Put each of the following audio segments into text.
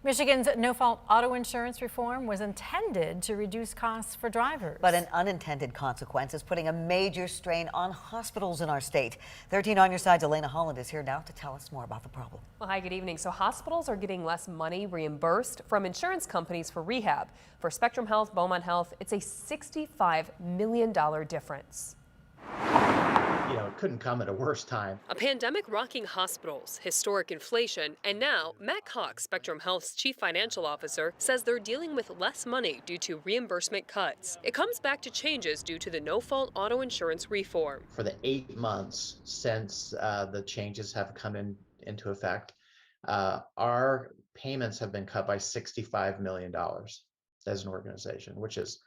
Michigan's no-fault auto insurance reform was intended to reduce costs for drivers. But an unintended consequence is putting a major strain on hospitals in our state. 13 on your side's Elena Holland is here now to tell us more about the problem. Well, hi, good evening. So hospitals are getting less money reimbursed from insurance companies for rehab. For Spectrum Health, Beaumont Health, it's a $65 million difference. It couldn't come at a worse time. A pandemic rocking hospitals, historic inflation, and now Matt Cox, Spectrum Health's chief financial officer, says they're dealing with less money due to reimbursement cuts. It comes back to changes due to the no-fault auto insurance reform. For the 8 months since the changes have come into effect, our payments have been cut by $65 million as an organization, which is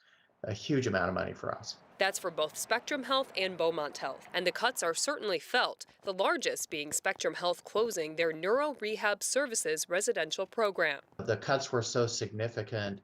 a huge amount of money for us. That's for both Spectrum Health and Beaumont Health, and the cuts are certainly felt, the largest being Spectrum Health closing their neuro rehab services residential program. The cuts were so significant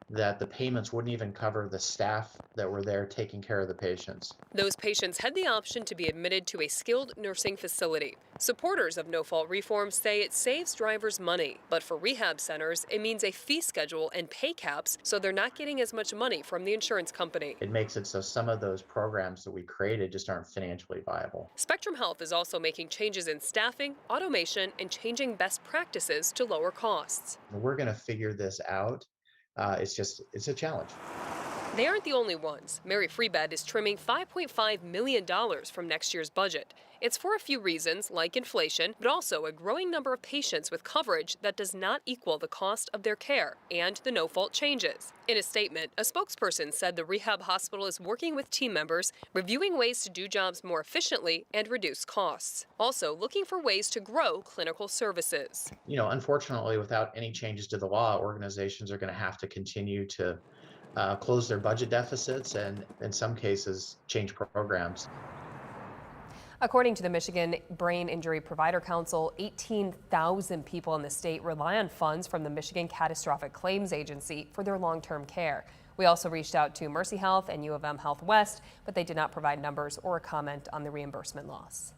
that the payments wouldn't even cover the staff that were there taking care of the patients. Those patients had the option to be admitted to a skilled nursing facility. Supporters of no-fault reform say it saves drivers money, but for rehab centers, it means a fee schedule and pay caps, so they're not getting as much money from the insurance company. It makes it so some of those programs that we created just aren't financially viable. Spectrum Health is also making changes in staffing, automation, and changing best practices to lower costs. We're going to figure this out. It's a challenge. They aren't the only ones. Mary Freebed is trimming $5.5 million from next year's budget. It's for a few reasons, like inflation, but also a growing number of patients with coverage that does not equal the cost of their care and the no-fault changes. In a statement, a spokesperson said the rehab hospital is working with team members, reviewing ways to do jobs more efficiently and reduce costs. Also looking for ways to grow clinical services. Unfortunately, without any changes to the law, organizations are going to have to continue to close their budget deficits and, in some cases, change programs. According to the Michigan Brain Injury Provider Council, 18,000 people in the state rely on funds from the Michigan Catastrophic Claims Agency for their long-term care. We also reached out to Mercy Health and U of M Health West, but they did not provide numbers or a comment on the reimbursement loss.